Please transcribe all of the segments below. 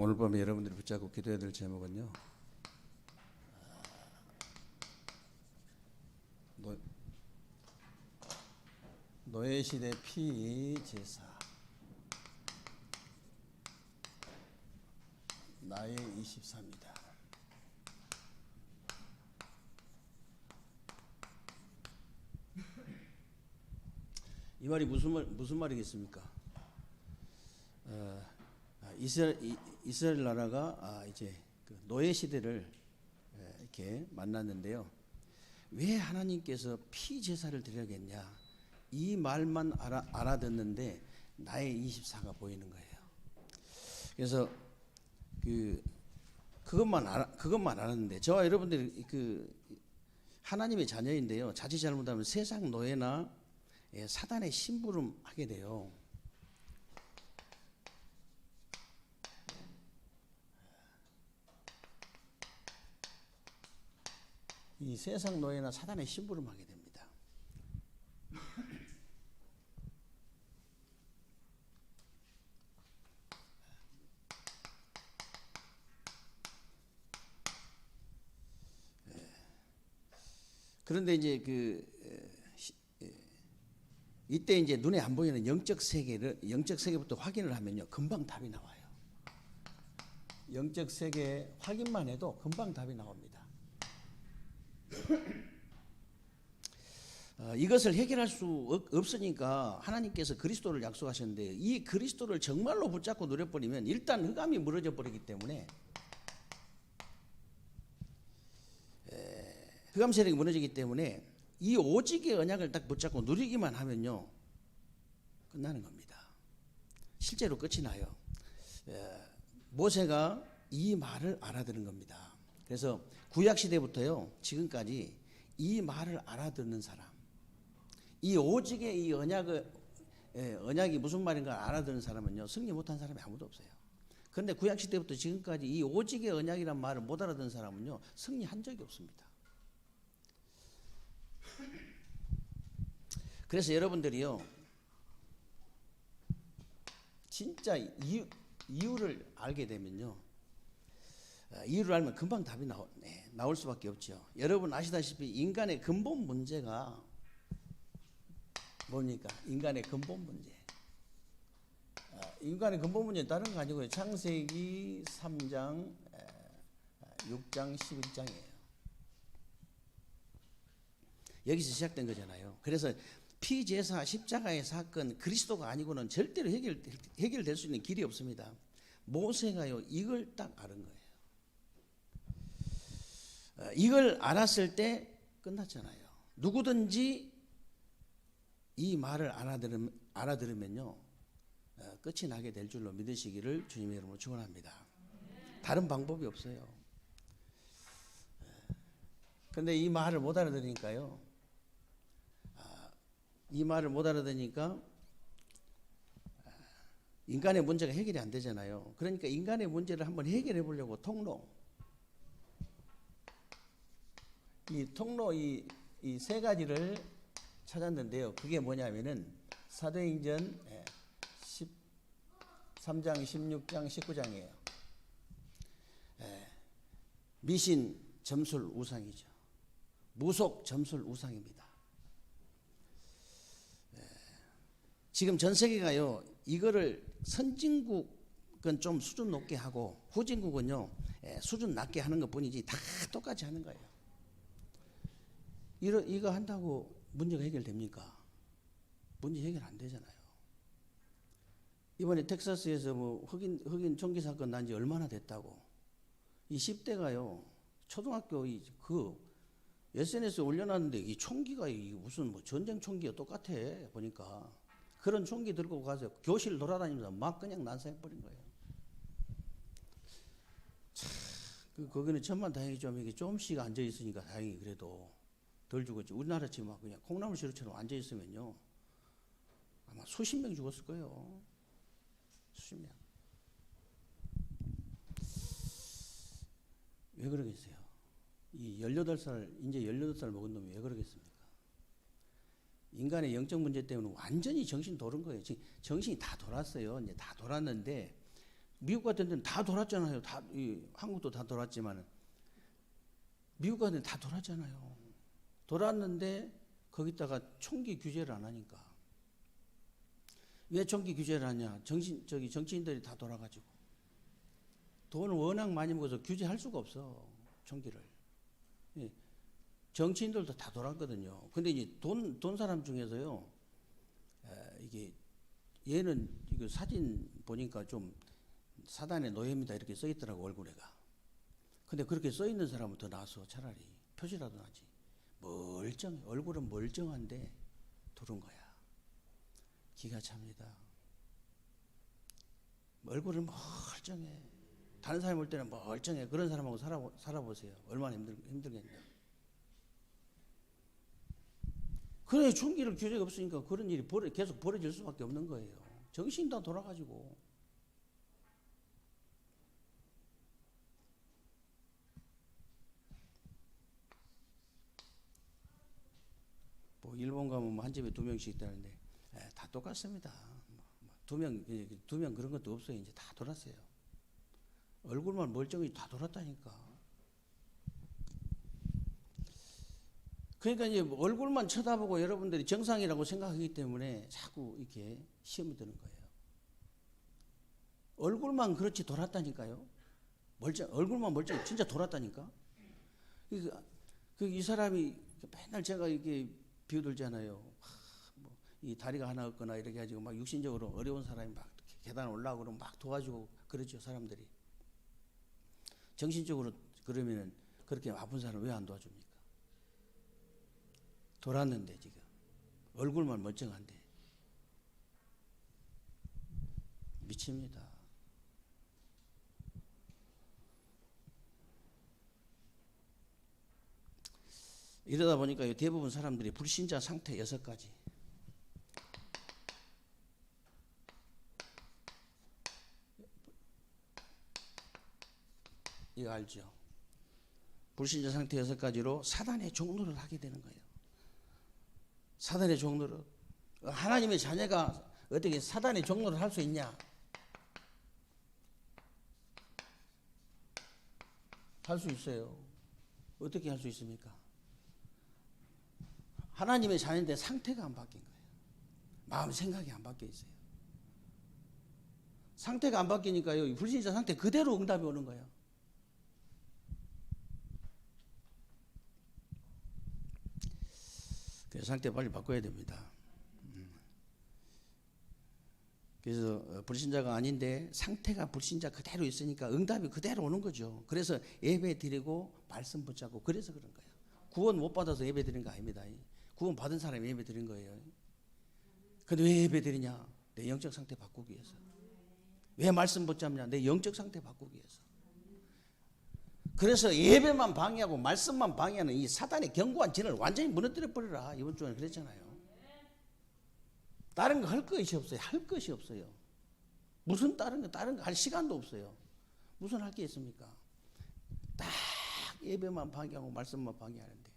오늘 밤에 여러분들이 붙잡고 기도해야 될 제목은요, 노예시대 피제사, 나의 24입니다. 이 말이 무슨 말이겠습니까? 이스라엘 나라가 이제 그 노예 시대를 이렇게 만났는데요. 왜 하나님께서 피제사를 드려야겠냐? 이 말만 알아듣는데 나의 24가 보이는 거예요. 그래서 그것만 알았는데 저와 여러분들이 하나님의 자녀인데요. 자칫 잘못하면 세상 노예나 사단의 심부름 하게 돼요. 이 세상 노예나 사단의 심부름 하게 됩니다. 그런데 이제 이때 이제 눈에 안 보이는 영적 세계부터 확인을 하면요, 금방 답이 나와요. 영적 세계 확인만 해도 금방 답이 나옵니다. 이것을 해결할 수 없으니까 하나님께서 그리스도를 약속하셨는데, 이 그리스도를 정말로 붙잡고 누려버리면 일단 흑암이 무너져 버리기 때문에, 흑암 세력이 무너지기 때문에 이 오직의 언약을 딱 붙잡고 누리기만 하면요, 끝나는 겁니다. 실제로 끝이 나요. 모세가 이 말을 알아들은 겁니다. 그래서 구약 시대부터요 지금까지 이 말을 알아듣는 사람, 이 오직의 이 언약이 무슨 말인가 알아듣는 사람은요, 승리 못한 사람이 아무도 없어요. 그런데 구약 시대부터 지금까지 이 오직의 언약이란 말을 못 알아듣는 사람은요, 승리한 적이 없습니다. 그래서 여러분들이요, 진짜 이유를 알게 되면요, 이유를 알면 금방 답이 나올 수밖에 없죠. 여러분 아시다시피 인간의 근본 문제가 뭡니까? 인간의 근본 문제. 인간의 근본 문제는 다른 거 아니고요, 창세기 3장, 6장, 11장이에요. 여기서 시작된 거잖아요. 그래서 피제사 십자가의 사건, 그리스도가 아니고는 절대로 해결될 수 있는 길이 없습니다. 모세가요 이걸 딱 알은 거예요. 이걸 알았을 때 끝났잖아요. 누구든지 이 말을 알아들으면요, 끝이 나게 될 줄로 믿으시기를 주님의 이름으로 축원합니다. 다른 방법이 없어요. 그런데 이 말을 못 알아들으니까요, 인간의 문제가 해결이 안 되잖아요. 그러니까 인간의 문제를 한번 해결해 보려고 이 세 가지를 찾았는데요. 그게 뭐냐면은 사도행전 13장, 16장, 19장이에요. 미신, 점술, 우상이죠. 무속, 점술, 우상입니다. 지금 전 세계가요, 이거를 선진국은 좀 수준 높게 하고 후진국은요, 수준 낮게 하는 것 뿐이지 다 똑같이 하는 거예요. 이거 한다고 문제가 해결됩니까? 문제 해결 안 되잖아요. 이번에 텍사스에서 흑인 총기 사건 난 지 얼마나 됐다고. 이 10대가요, 초등학교 SNS에 올려놨는데 이 총기가 무슨 전쟁 총기와 똑같아 보니까. 그런 총기 들고 가서 교실 돌아다니면서 막 그냥 난사해버린 거예요. 거기는 천만다행히 이게 조금씩 앉아 있으니까 다행히 그래도 덜 죽었지. 우리나라 지금 그냥 콩나물 시루처럼 앉아 있으면요, 아마 수십 명 죽었을 거예요. 수십 명. 왜 그러겠어요? 이제 18살 먹은 놈이 왜 그러겠습니까? 인간의 영적 문제 때문에 완전히 정신 돌은 거예요. 정신이 다 돌았어요. 이제 다 돌았는데 미국 같은 데는 다 돌았잖아요. 한국도 다 돌았지만은 미국 같은 데는 다 돌았잖아요. 돌았는데 거기다가 총기 규제를 안 하니까. 왜 총기 규제를 하냐? 정치인들이 다 돌아가지고 돈을 워낙 많이 먹어서 규제할 수가 없어, 총기를. 예. 정치인들도 다 돌았거든요. 근데 이제 돈 사람 중에서요, 이게 얘는 이거 사진 보니까 좀 사단의 노예입니다 이렇게 써 있더라고, 얼굴에가. 근데 그렇게 써 있는 사람은 더 나았어. 차라리 표시라도 나지. 멀쩡해. 얼굴은 멀쩡한데 두른 거야. 기가 찹니다. 얼굴은 멀쩡해. 다른 사람 볼 때는 멀쩡해. 그런 사람하고 살아보세요. 얼마나 힘들겠냐. 그래, 총기를 규제가 없으니까 그런 일이 계속 벌어질 수밖에 없는 거예요. 정신 다 돌아가지고. 뭐 일본 가면 뭐 한 집에 2명씩 있다는데 다 똑같습니다. 두 명 그런 것도 없어요. 이제 다 돌았어요. 얼굴만 멀쩡히 다 돌았다니까. 그러니까 이제 얼굴만 쳐다보고 여러분들이 정상이라고 생각하기 때문에 자꾸 이렇게 시험이 드는 거예요. 얼굴만 그렇지 돌았다니까요. 얼굴만 멀쩡히 진짜 돌았다니까. 이 사람이 맨날 제가 이렇게 비유들잖아요. 이 다리가 하나 없거나 이렇게 가지고 막 육신적으로 어려운 사람이 막 계단 올라오고 그러면 막 도와주고 그러죠, 사람들이. 정신적으로 그러면은 그렇게 아픈 사람 왜 안 도와줍니까? 돌았는데 지금 얼굴만 멀쩡한데 미칩니다. 이러다 보니까 대부분 사람들이 불신자 상태 6가지. 이거 알죠? 불신자 상태 6가지로 사단의 종노를 하게 되는 거예요. 사단의 종노를. 하나님의 자녀가 어떻게 사단의 종노를 할 수 있냐? 할 수 있어요. 어떻게 할 수 있습니까? 하나님의 자녀인데 상태가 안 바뀐 거예요. 마음 생각이 안 바뀌어 있어요. 상태가 안 바뀌니까요, 불신자 상태 그대로 응답이 오는 거예요. 그래서 상태 빨리 바꿔야 됩니다. 그래서 불신자가 아닌데 상태가 불신자 그대로 있으니까 응답이 그대로 오는 거죠. 그래서 예배 드리고 말씀 붙잡고 그래서 그런 거예요. 구원 못 받아서 예배 드린 거 아닙니다. 구원 받은 사람이 예배 드린 거예요. 근데 왜 예배 드리냐? 내 영적 상태 바꾸기 위해서. 왜 말씀 붙잡냐? 내 영적 상태 바꾸기 위해서. 그래서 예배만 방해하고 말씀만 방해하는 이 사단의 견고한 진을 완전히 무너뜨려 버리라. 이번 주에 그랬잖아요. 다른 거 할 것이 없어요. 할 것이 없어요. 무슨 다른 거 할 시간도 없어요. 무슨 할 게 있습니까? 딱 예배만 방해하고 말씀만 방해하는데.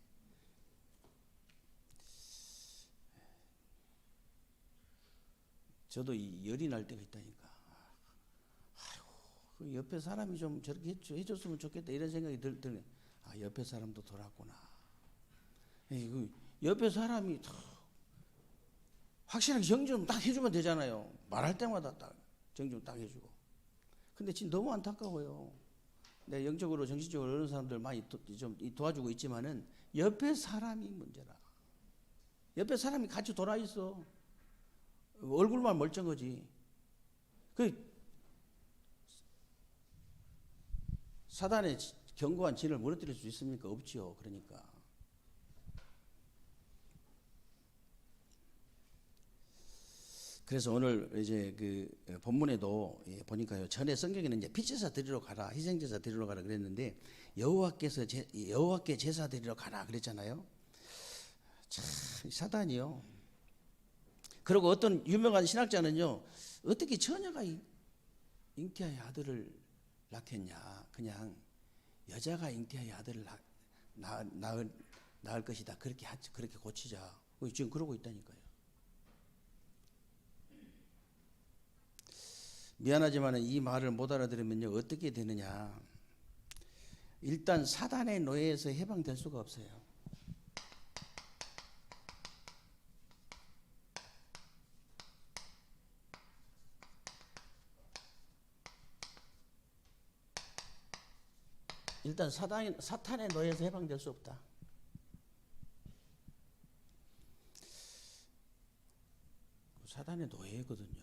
저도 이 열이 날 때가 있다니까. 아이고, 그 옆에 사람이 좀 저렇게 해줬으면 좋겠다 이런 생각이 들네. 아, 옆에 사람도 돌았구나. 그 옆에 사람이 확실하게 정좀 딱 해주면 되잖아요. 말할 때마다 딱 정좀 딱 해주고. 근데 지금 너무 안타까워요. 내 영적으로 정신적으로 어려운 사람들 많이 좀 도와주고 있지만은 옆에 사람이 문제라. 옆에 사람이 같이 돌아 있어. 얼굴만 멀쩡하지. 그 사단의 견고한 진을 무너뜨릴 수 있습니까? 없지요. 그러니까. 그래서 오늘 이제 그 본문에도 보니까요. 전에 성경에는 이제 피제사 드리러 가라, 희생제사 드리러 가라 그랬는데 여호와께 제사 드리러 가라 그랬잖아요. 참 사단이요. 그리고 어떤 유명한 신학자는요, 어떻게 처녀가 잉태하여 아들을 낳겠냐? 그냥 여자가 잉태하여 아들을 낳을 것이다. 그렇게 고치자. 지금 그러고 있다니까요. 미안하지만 이 말을 못 알아들으면요 어떻게 되느냐. 일단 사단의 노예에서 해방될 수가 없어요. 일단 사탄의 노예에서 해방될 수 없다. 사단의 노예거든요.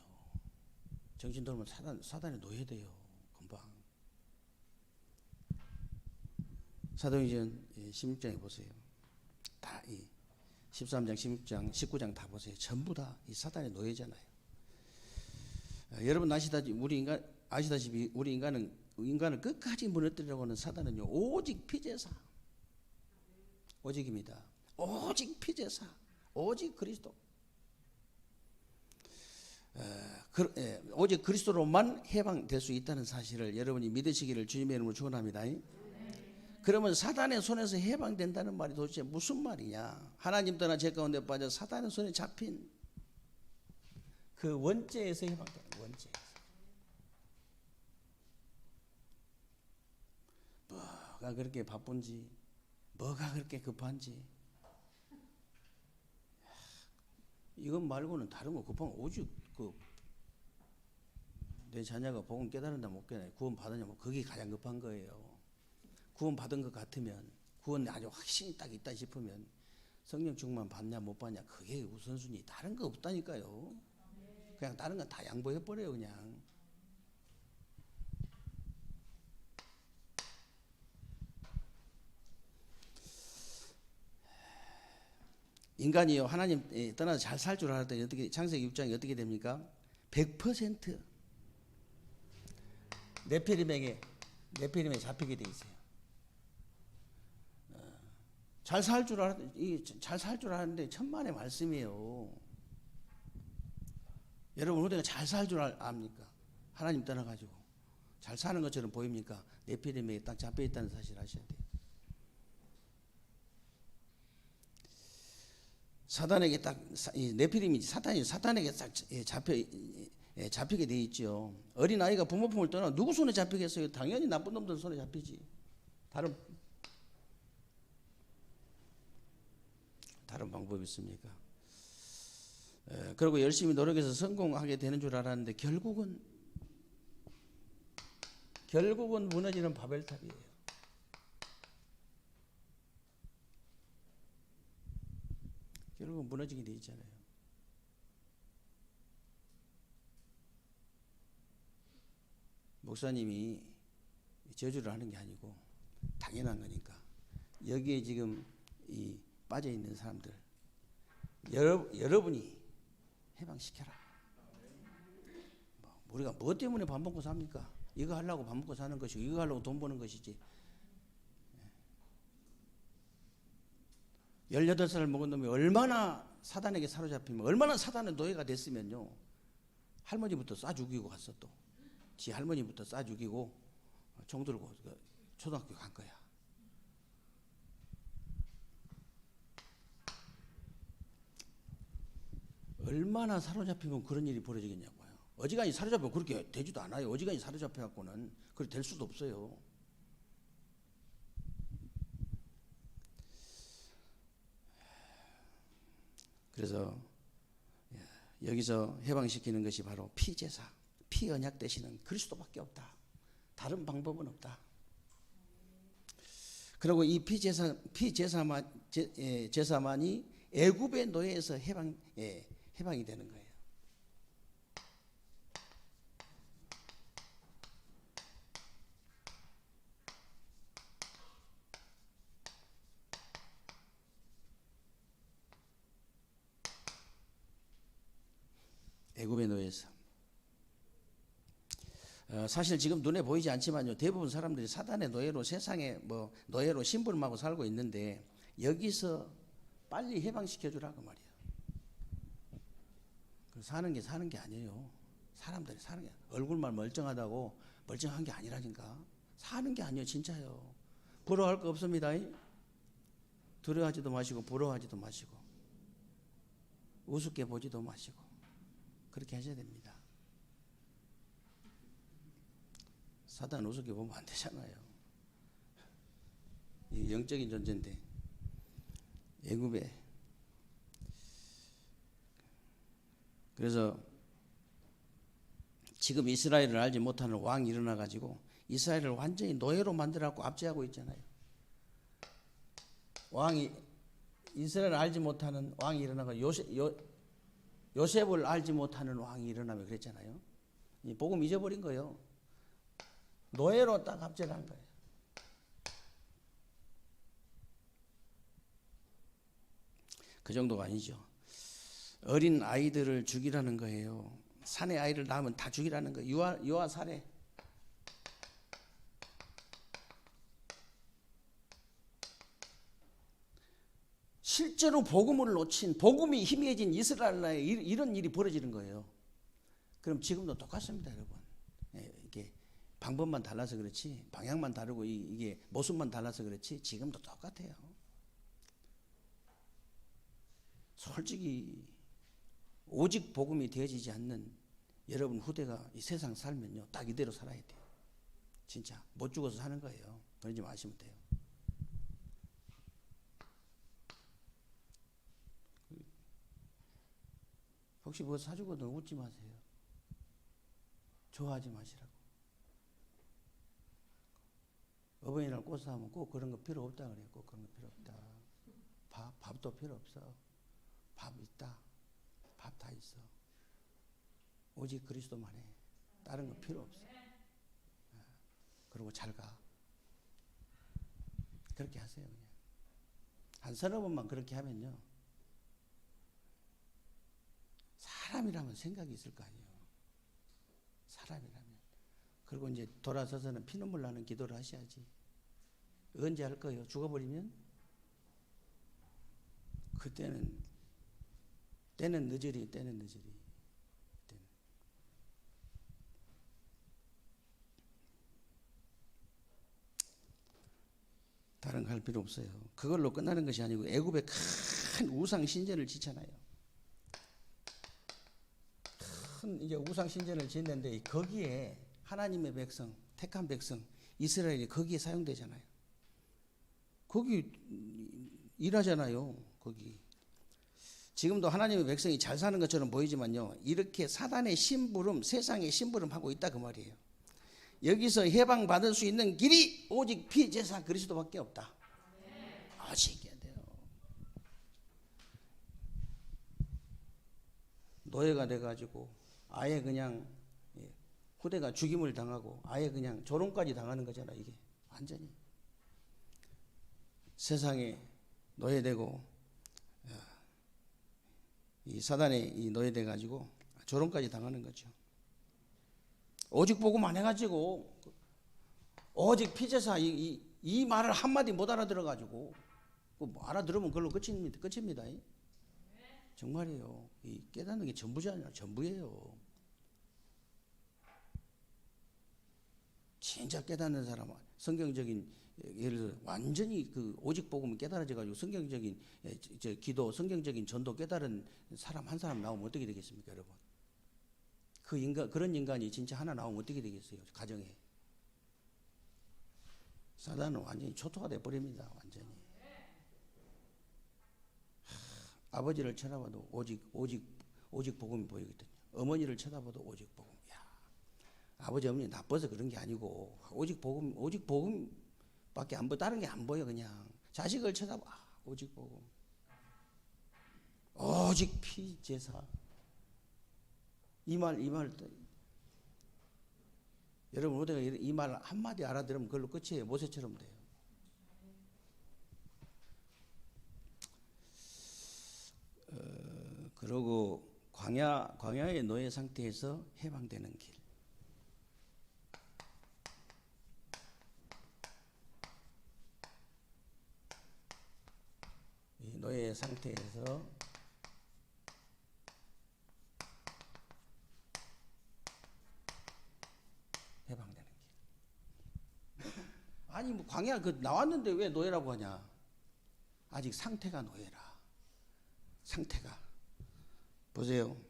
정신 돌면 사단의 노예돼요. 금방. 사도행전 16장에 보세요. 다 이 13장, 16장, 19장 다 보세요. 전부 다 이 사단의 노예잖아요. 여러분 아시다시피 우리 인간을 끝까지 무너뜨리려고 하는 사단은요 오직 피제사, 오직입니다. 오직 피제사, 오직 그리스도. 오직 그리스도로만 해방될 수 있다는 사실을 여러분이 믿으시기를 주님의 이름으로 축원합니다. 그러면 사단의 손에서 해방된다는 말이 도대체 무슨 말이냐? 하나님 떠나 죄 가운데 빠져 사단의 손에 잡힌 그 원죄에서 해방되는 원죄. 뭐가 그렇게 바쁜지, 뭐가 그렇게 급한지, 이것 말고는 다른 거 급한 거 오직 내 자녀가 복음 깨달은다 못 깨달아, 구원 받았냐, 뭐 그게 가장 급한 거예요. 구원 받은 것 같으면, 구원 아주 확신이 딱 있다 싶으면 성령 충만 받냐 못 받냐 그게 우선순위. 다른 거 없다니까요. 그냥 다른 건 다 양보해 버려요 그냥. 인간이요 하나님 떠나서 잘 살 줄 알았더니 어떻게 창세기 6장이 어떻게 됩니까? 100% 네피림에 잡히게 돼 있어요. 잘 살 줄 알았는데 천만의 말씀이에요. 여러분 우리가 잘 살 줄 압니까? 하나님 떠나가지고 잘 사는 것처럼 보입니까? 네피림에 딱 잡혀 있다는 사실 아셔야 돼요. 사단에게 딱 네피림이 사탄에게 딱 잡히게 돼 있죠. 어린 아이가 부모 품을 떠나 누구 손에 잡히겠어요? 당연히 나쁜 놈들 손에 잡히지. 다른 방법이 있습니까? 그리고 열심히 노력해서 성공하게 되는 줄 알았는데 결국은 무너지는 바벨탑이에요. 결국은 무너지게 돼 있잖아요. 목사님이 저주를 하는 게 아니고 당연한 거니까 여기에 지금 이 빠져 있는 사람들 여러분이 해방시켜라. 우리가 뭐 때문에 밥 먹고 삽니까? 이거 하려고 밥 먹고 사는 것이고 이거 하려고 돈 버는 것이지. 18살 먹은 놈이 얼마나 사단에게 사로잡히면 얼마나 사단의 노예가 됐으면요 할머니부터 쏴 죽이고 갔어. 또 지 할머니부터 쏴 죽이고 총 들고 초등학교 간 거야. 얼마나 사로잡히면 그런 일이 벌어지겠냐고요. 어지간히 사로잡히면 그렇게 되지도 않아요. 어지간히 사로잡혀갖고는 그렇게 될 수도 없어요. 그래서 여기서 해방시키는 것이 바로 피제사, 피언약 되시는 그리스도밖에 없다. 다른 방법은 없다. 그리고 이 제사만이 애굽의 노예에서 해방이 되는 거예요. 애굽의 노예에서. 사실 지금 눈에 보이지 않지만요 대부분 사람들이 사단의 노예로 세상에 노예로 심부름하고 살고 있는데 여기서 빨리 해방시켜 주라고 말이에요. 사는 게 아니에요. 사람들이 사는 게 얼굴만 멀쩡하다고 멀쩡한 게 아니라니까. 사는 게 아니에요 진짜요. 부러워할 거 없습니다. 두려워하지도 마시고 부러워하지도 마시고 우습게 보지도 마시고 그렇게 하셔야 됩니다. 사단 우습게 보면 안 되잖아요. 이 영적인 존재인데. 애굽에 그래서 지금 이스라엘을 알지 못하는 왕이 일어나 가지고 이스라엘을 완전히 노예로 만들어갖고 압제하고 있잖아요. 왕이 이스라엘을 알지 못하는 왕이 일어나고 요셉을 알지 못하는 왕이 일어나면 그랬잖아요. 이 복음 잊어버린 거예요. 노예로 딱 압제를 한 거예요. 그 정도가 아니죠. 어린 아이들을 죽이라는 거예요. 산의 아이를 낳으면 다 죽이라는 거예요. 유아 살해. 실제로 복음을 놓친, 복음이 희미해진 이스라엘 나라에 이런 일이 벌어지는 거예요. 그럼 지금도 똑같습니다, 여러분. 이게 방법만 달라서 그렇지, 방향만 다르고 이게 모습만 달라서 그렇지, 지금도 똑같아요. 솔직히 오직 복음이 되어지지 않는 여러분 후대가 이 세상 살면요, 딱 이대로 살아야 돼요. 진짜 못 죽어서 사는 거예요. 그러지 마시면 돼요. 혹시 뭐 사주거든 웃지 마세요. 좋아하지 마시라고. 어버이날 꽃 사면 꼭 그런 거 필요 없다 그래요. 꼭 그런 거 필요 없다. 밥도 필요 없어. 밥 있다. 밥 다 있어. 오직 그리스도만 해. 다른 거 필요 없어. 그리고 잘 가. 그렇게 하세요. 그냥. 한 서너 번만 그렇게 하면요. 사람이라면 생각이 있을 거 아니에요. 사람이라면. 그리고 이제 돌아서서는 피눈물 나는 기도를 하셔야지. 언제 할 거예요? 죽어버리면? 그때는 때는 늦으리. 다른 거 할 필요 없어요. 그걸로 끝나는 것이 아니고 애굽에 큰 우상 신전을 짓잖아요. 큰 이제 우상 신전을 짓는데 거기에 하나님의 백성, 택한 백성, 이스라엘이 거기에 사용되잖아요. 거기 일하잖아요. 거기. 지금도 하나님의 백성이 잘 사는 것처럼 보이지만요. 이렇게 사단의 심부름, 세상의 심부름하고 있다 그 말이에요. 여기서 해방받을 수 있는 길이 오직 피제사 그리스도밖에 없다. 아시게 돼요. 노예가 돼가지고 아예 그냥 후대가 죽임을 당하고 아예 그냥 조롱까지 당하는 거잖아. 이게 완전히 세상에 노예되고 이 사단에 이 노예돼 가지고 조롱까지 당하는 거죠. 오직 복음 안 해가지고 오직 피제사 이 말을 한마디 못 알아들어 가지고 뭐 알아들으면 그걸로 끝입니다. 정말이에요. 이 깨닫는 게 전부잖아요. 전부예요. 진짜 깨닫는 사람은 성경적인 예를 들어 완전히 그 오직 복음을 깨달아져 가지고 성경적인 기도, 성경적인 전도 깨달은 사람 한 사람 나오면 어떻게 되겠습니까, 여러분? 그런 인간이 진짜 하나 나오면 어떻게 되겠어요? 가정에. 사단은 완전히 초토화 돼 버립니다. 완전히. 아버지를 쳐다봐도 오직 복음이 보이거든요. 어머니를 쳐다봐도 오직 복음. 야, 아버지 어머니 나빠서 그런 게 아니고 오직 복음밖에 안 보여. 다른 게 안 보여 그냥. 자식을 쳐다봐. 오직 복음. 오직 피제사. 이 말 여러분 우리가 이 말 한마디 알아들으면 그걸로 끝이에요. 모세처럼 돼요. 그리고 광야의 노예 상태에서 해방되는 길. 이 노예 상태에서 해방되는 길. 아니 뭐 광야 그 나왔는데 왜 노예라고 하냐? 아직 상태가 노예라. 상태가 보세요.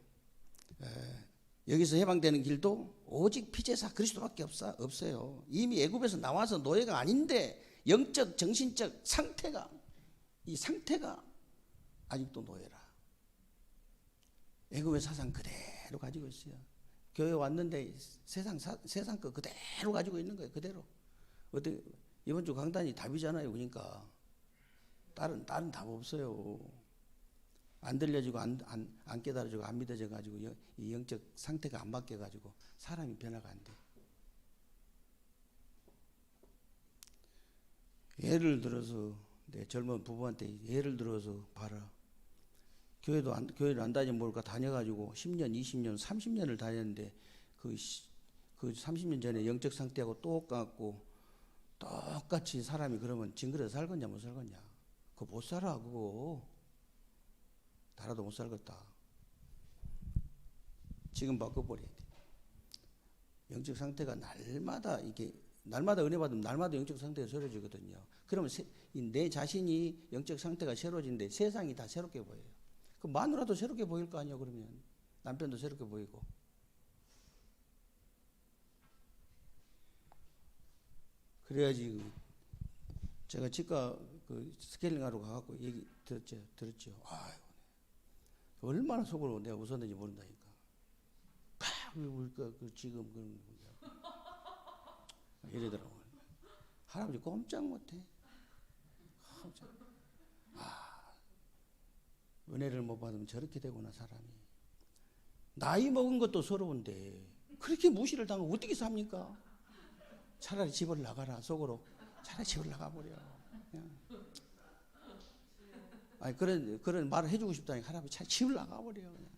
여기서 해방되는 길도 오직 피제사 그리스도밖에 없어요. 이미 애굽에서 나와서 노예가 아닌데 영적 정신적 상태가, 이 상태가 아직도 노예라. 애굽의 사상 그대로 가지고 있어요. 교회 왔는데 세상 거 그대로 가지고 있는 거예요. 그대로. 어떻게 이번 주 강단이 답이잖아요. 그러니까 다른 답 없어요. 안 들려지고 안 깨달아지고 안 믿어져 가지고 이 영적 상태가 안 바뀌어 가지고 사람이 변화가 안 돼. 예를 들어서 내 젊은 부부한테 예를 들어서 봐라. 교회를 안 다니면 뭘까 다녀가지고 10년, 20년, 30년을 다녔는데 그 30년 전에 영적 상태하고 똑같이 사람이 그러면 징그러서 살겠냐 못 살겠냐? 그거 못 살아 그거. 달아도 못 살겠다. 지금 바꿔버려야 돼. 영적 상태가 날마다 은혜 받으면 날마다 영적 상태가 새로워지거든요. 그러면 내 자신이 영적 상태가 새로워지는데 세상이 다 새롭게 보여요. 그 마누라도 새롭게 보일 거 아니에요. 그러면 남편도 새롭게 보이고. 그래야지. 제가 치과 스케일링하러 가갖고 얘기 들었죠. 아유, 얼마나 속으로 내가 웃었는지 모른다니까. 왜 울까? 지금 그런 거 이러더라고. 할아버지 꼼짝 못해. 은혜를 못 받으면 저렇게 되구나 사람이. 나이 먹은 것도 서러운데 그렇게 무시를 당하고 어떻게 삽니까? 차라리 집을 나가라 속으로. 차라리 집을 나가버려. 아니 그런 말을 해주고 싶다니 할아버지 차라리 집을 나가버려 그냥.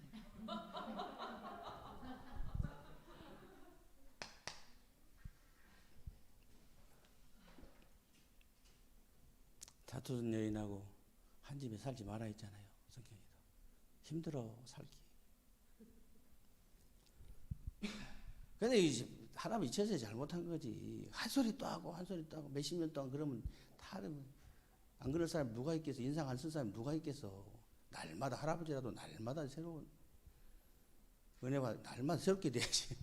다투는 여인하고 한 집에 살지 마라 했잖아요. 성경에도. 힘들어 살기. 근데 할아버지 처세 잘못한 거지. 한 소리 또 하고 몇십 년 동안 그러면 다 안 그럴 사람 누가 있겠어. 인상 안 쓸 사람 누가 있겠어. 날마다 할아버지라도 날마다 새로운 은혜 받아 날마다 새롭게 돼야지.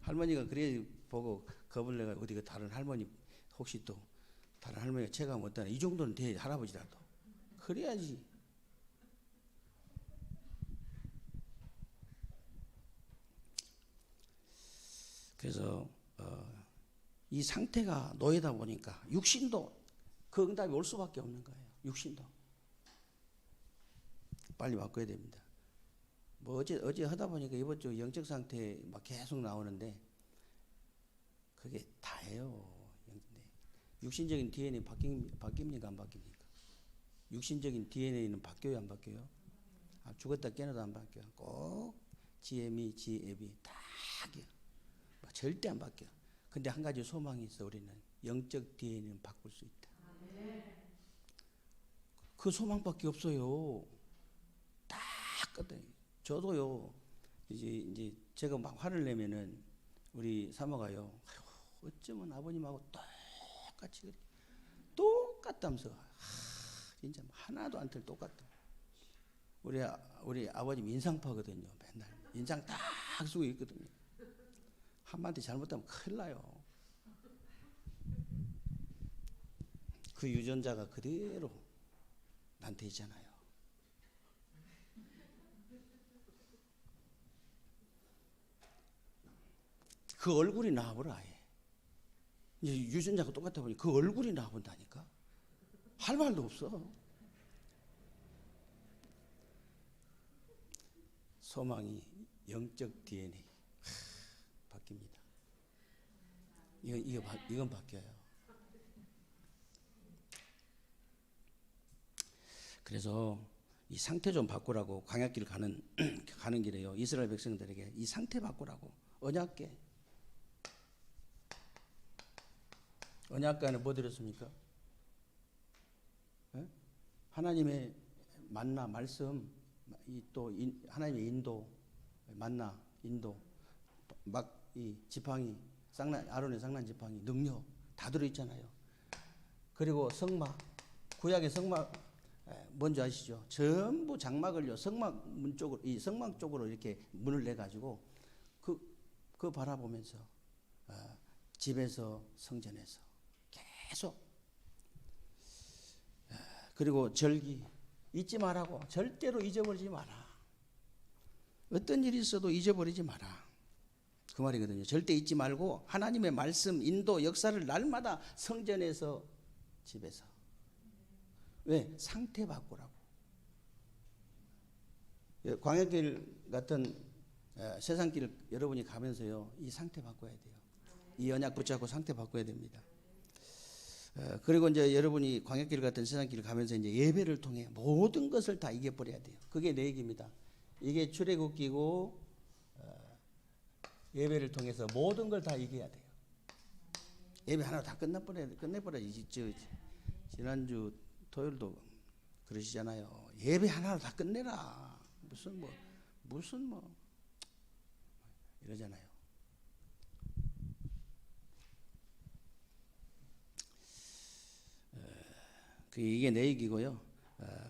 할머니가 그래 보고 겁을 내가 어디 다른 할머니 혹시 또 다른 할머니가 체감 못하나 이 정도는 돼 할아버지라도 그래야지. 그래서 이 상태가 노예다 보니까 육신도 그 응답이 올 수밖에 없는 거예요. 육신도 빨리 바꿔야 됩니다. 뭐 어제 하다 보니까 이번 주 영적 상태 막 계속 나오는데 그게 다예요. 육신적인 DNA 바뀝니까 안 바뀝니까? 육신적인 DNA는 바뀌어요 안 바뀌어요? 죽었다 깨어나도 안 바뀌어. 꼭 GM이 GAB 다 바뀌어. 절대 안 바뀌어. 근데 한 가지 소망이 있어. 우리는 영적 DNA는 바꿀 수 있다. 그 소망밖에 없어요. 딱 끝에. 저도요. 이제 제가 막 화를 내면은 우리 사모가요. 아유, 어쩌면 아버님하고 똑같다면서. 진짜 하나도 안 틀 똑같다. 우리 아버님 인상파거든요. 맨날 인상 딱 쓰고 있거든요. 한마디 잘못하면 큰일 나요. 그 유전자가 그대로 나한테 있잖아요. 그 얼굴이 나와버려 아예. 이제 유전자가 똑같아 보니 그 얼굴이 나와본다니까. 할 말도 없어. 소망이 영적 DNA 바뀝니다. 이건 바뀌어요. 그래서 이 상태 좀 바꾸라고 광야길 가는 길에요. 이스라엘 백성들에게 이 상태 바꾸라고 언약궤. 언약궤 안에 뭐 들었습니까? 네? 하나님의 만나 말씀, 또 하나님의 인도, 만나 인도, 막 이 지팡이, 아론의 상난 지팡이, 능력 다 들어 있잖아요. 그리고 성막, 구약의 성막 뭔지 아시죠? 전부 장막을요 성막 문 쪽으로 이 성막 쪽으로 이렇게 문을 내 가지고 그거 바라보면서 집에서 성전에서 계속 그리고 절기 잊지 말라고 절대로 잊어버리지 마라. 어떤 일이 있어도 잊어버리지 마라. 그 말이거든요. 절대 잊지 말고 하나님의 말씀, 인도, 역사를 날마다 성전에서 집에서. 왜? 상태 바꾸라고. 광야길 같은 세상길 여러분이 가면서요, 이 상태 바꿔야 돼요. 이 언약 붙잡고 상태 바꿔야 됩니다. 그리고 이제 여러분이 광야길 같은 세상길을 가면서 이제 예배를 통해 모든 것을 다 이겨버려야 돼요. 그게 내 얘기입니다. 이게 출애굽기고 예배를 통해서 모든 걸 다 이겨야 돼요. 예배 하나 다 끝내버려야지. 지난주 토요일도 그러시잖아요. 예배 하나로 다 끝내라. 무슨 뭐 이러잖아요. 이게 내 얘기고요.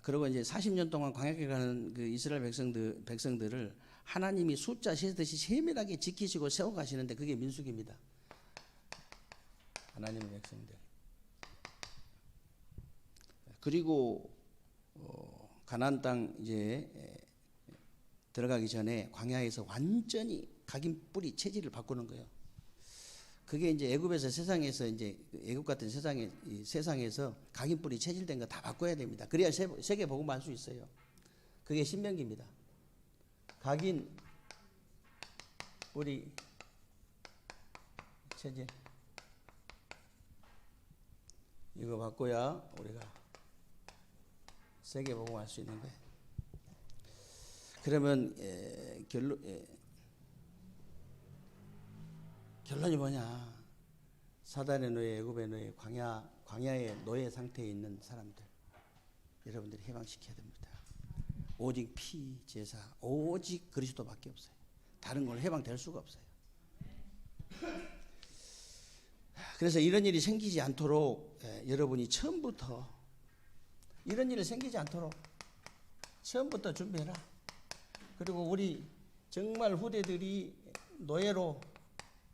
그리고 이제 40년 동안 광야길 가는 그 이스라엘 백성들을 하나님이 숫자 세듯이 세밀하게 지키시고 세워가시는데 그게 민수기입니다. 하나님의 백성들. 그리고 가나안 땅 이제 들어가기 전에 광야에서 완전히 각인 뿌리 체질을 바꾸는 거예요. 그게 이제 애굽에서 세상에서 이제 애굽 같은 세상에서 각인 뿌리 체질된 거 다 바꿔야 됩니다. 그래야 세계 복음을 할 수 있어요. 그게 신명기입니다. 각인 뿌리 체질 이거 바꿔야 우리가 세계 복음을 할 수 있는 거예요. 그러면 결론이 뭐냐? 사단의 노예, 애굽의 노예, 광야의 노예 상태에 있는 사람들, 여러분들이 해방시켜야 됩니다. 오직 피 제사, 오직 그리스도밖에 없어요. 다른 걸 해방될 수가 없어요. 그래서 이런 일이 생기지 않도록 여러분이 처음부터 이런 일이 생기지 않도록 처음부터 준비해라. 그리고 우리 정말 후대들이 노예로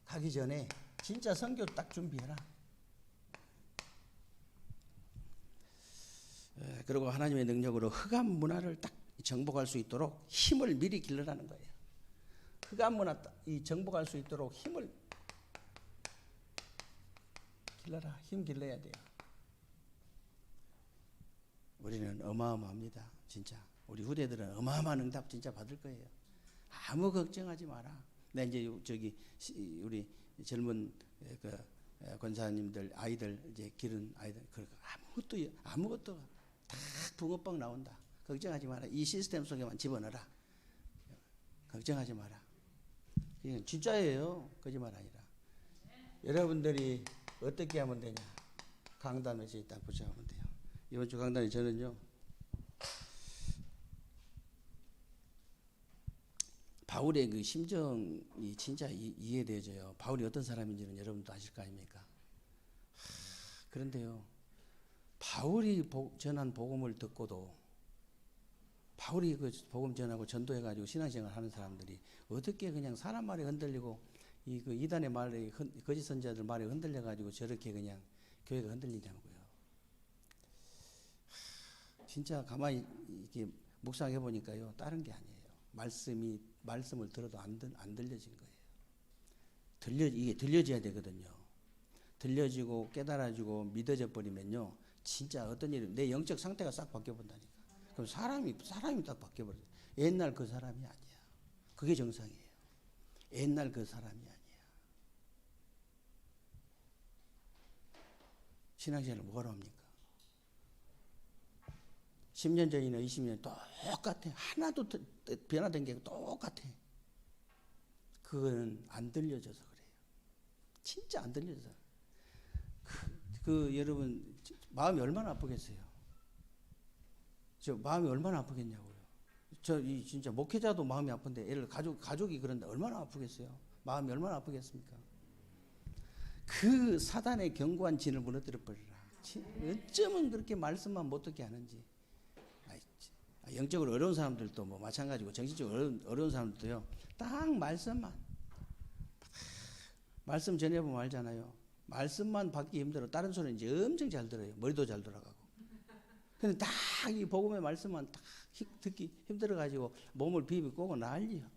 가기 전에 진짜 선교 딱 준비해라. 그리고 하나님의 능력으로 흑암 문화를 딱 정복할 수 있도록 힘을 미리 길러라는 거예요. 흑암 문화 이 정복할 수 있도록 힘을 길러라. 힘 길러야 돼요. 우리는 어마어마합니다. 진짜 우리 후대들은 어마어마한 응답 진짜 받을 거예요. 아무 걱정하지 마라. 내 이제 우리 젊은 권사님들 아이들 이제 기른 아이들 아무것도 다 붕어빵 나온다. 걱정하지 마라. 이 시스템 속에만 집어넣어라. 걱정하지 마라. 이건 진짜예요. 거짓말 아니라. 여러분들이 어떻게 하면 되냐? 강단에서 딱 붙여가면 돼요. 이번 주 강단에 저는요. 바울의 그 심정이 진짜 이해되어져요. 바울이 어떤 사람인지는 여러분도 아실 거 아닙니까? 그런데요, 바울이 전한 복음을 듣고도 바울이 그 복음 전하고 전도해가지고 신앙생활 하는 사람들이 어떻게 그냥 사람 말에 흔들리고 그 이단의 말에 거짓 선자들 말에 흔들려가지고 저렇게 그냥 교회가 흔들리냐고요. 진짜 가만히 이렇게 묵상해 보니까요, 다른 게 아니에요. 말씀을 들어도 안 들려진 거예요. 이게 들려져야 되거든요. 들려지고 깨달아지고 믿어져 버리면요, 진짜 어떤 일이 내 영적 상태가 싹 바뀌어 본다니까. 그럼 사람이 딱 바뀌어 버려요. 옛날 그 사람이 아니야. 그게 정상이에요. 옛날 그 사람이 아니야. 신앙생활을 뭐하러 합니까? 10년 전이나 20년 똑같아. 하나도 변화된 게 똑같아. 그거는 안 들려져서 그래요. 진짜 안 들려져서. 여러분 마음이 얼마나 아프겠어요? 저 마음이 얼마나 아프겠냐고요. 진짜 목회자도 마음이 아픈데 예를 가족이 그런데 얼마나 아프겠어요? 마음이 얼마나 아프겠습니까? 그 사단의 견고한 진을 무너뜨려 버리라. 어쩌면 그렇게 말씀만 못 듣게 하는지. 영적으로 어려운 사람들도 뭐 마찬가지고 정신적으로 어려운 사람들도요, 딱 말씀만 말씀 전해보면 알잖아요. 말씀만 받기 힘들어. 다른 소리는 이제 엄청 잘 들어요. 머리도 잘 돌아가고. 근데 딱 이 복음의 말씀만 딱 듣기 힘들어가지고 몸을 비비 꼬고 난리야.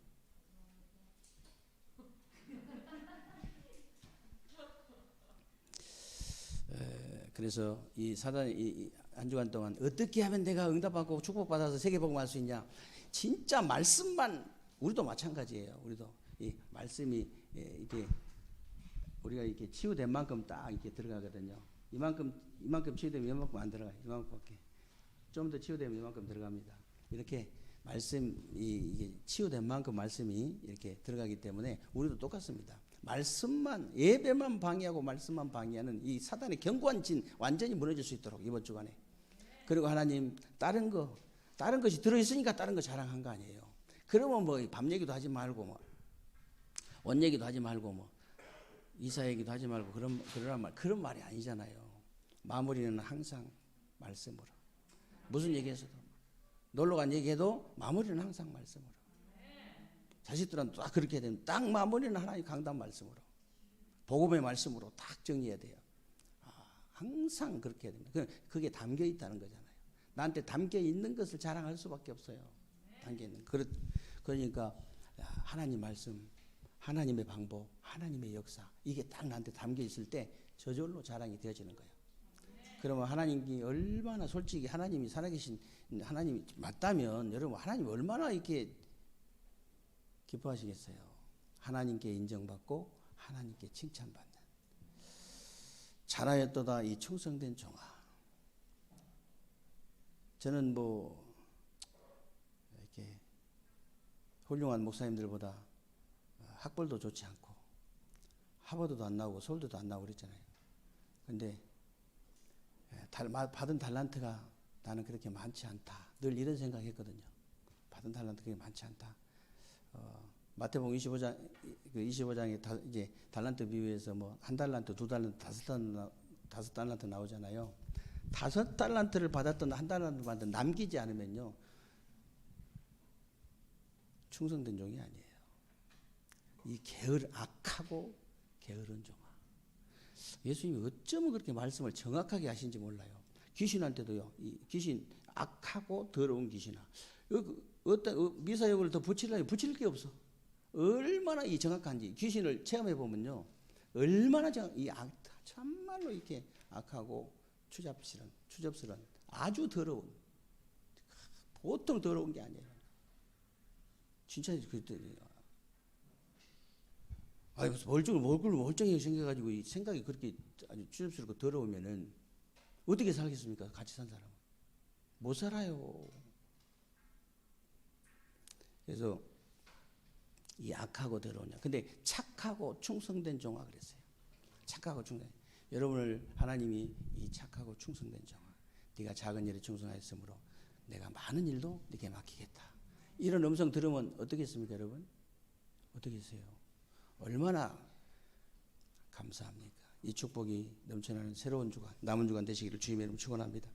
그래서 이 사단이 한 주간 동안 어떻게 하면 내가 응답받고 축복받아서 세계복음할 수 있냐. 진짜 말씀만, 우리도 마찬가지예요. 우리도 이 말씀이 이게 우리가 이렇게 치유된 만큼 딱 이렇게 들어가거든요. 이만큼 치유되면 이만큼 안 들어가요. 이만큼밖에. 좀 더 치유되면 이만큼 들어갑니다. 이렇게 말씀이 이게 치유된 만큼 말씀이 이렇게 들어가기 때문에 우리도 똑같습니다. 말씀만, 예배만 방해하고 말씀만 방해하는 이 사단의 견고한 진 완전히 무너질 수 있도록 이번 주간에. 그리고 하나님 다른 것이 들어있으니까 다른 거 자랑한 거 아니에요. 그러면 뭐 밤 얘기도 하지 말고 뭐 원 얘기도 하지 말고 뭐 이사 얘기도 하지 말고 그런 말이 아니잖아요. 마무리는 항상 말씀으로. 무슨 얘기해서도 놀러 간 얘기해도 마무리는 항상 말씀으로. 자식들은 딱 그렇게 되면 딱 마무리는 하나님 강단 말씀으로. 복음의 말씀으로 딱 정리해야 돼요. 항상 그렇게 해야 됩니다. 그게 담겨 있다는 거잖아요. 나한테 담겨 있는 것을 자랑할 수밖에 없어요. 담겨 있는. 그러니까 하나님 말씀, 하나님의 방법, 하나님의 역사 이게 딱 나한테 담겨 있을 때 저절로 자랑이 되어지는 거예요. 그러면 하나님이 얼마나 솔직히 하나님이 살아계신 하나님이 맞다면 여러분 하나님 얼마나 이렇게 기뻐하시겠어요. 하나님께 인정받고 하나님께 칭찬받는 잘하였도다 이 충성된 종아. 저는 뭐 이렇게 훌륭한 목사님들보다 학벌도 좋지 않고 하버드도 안 나오고 서울대도 안 나오고 그랬잖아요. 근데 받은 달란트가 나는 그렇게 많지 않다. 늘 이런 생각했거든요. 받은 달란트 그렇게 많지 않다. 마태복음 25장에 이제 달란트 비유에서 뭐 한 달란트, 두 달란트, 다섯 달란트 나오잖아요. 5달란트를 받았던 한 달란트 받았던 남기지 않으면요 충성된 종이 아니에요. 이 악하고 게으른 종아. 예수님이 어쩌면 그렇게 말씀을 정확하게 하신지 몰라요. 귀신한테도요. 이 귀신 악하고 더러운 귀신아. 어떤 미사역을 더 붙이려면 붙일 게 없어. 얼마나 이 정확한지 귀신을 체험해 보면요. 얼마나 참말로 이렇게 악하고 추잡스런 아주 더러운 보통 더러운 게 아니에요. 진짜 그때 무슨 멀쩡하게 생겨가지고 이 생각이 그렇게 아주 추잡스럽고 더러우면은 어떻게 살겠습니까? 같이 산 사람은 못 살아요. 그래서 이 악하고 더러우냐. 근데 착하고 충성된 종아 그랬어요. 착하고 충성. 여러분을 하나님이 이 착하고 충성된 종아. 네가 작은 일에 충성하였으므로 내가 많은 일도 네게 맡기겠다. 이런 음성 들으면 어떻겠습니까, 여러분? 어떻겠어요? 얼마나 감사합니까? 이 축복이 넘쳐나는 새로운 주간, 남은 주간 되시기를 주님의 이름으로 축원합니다.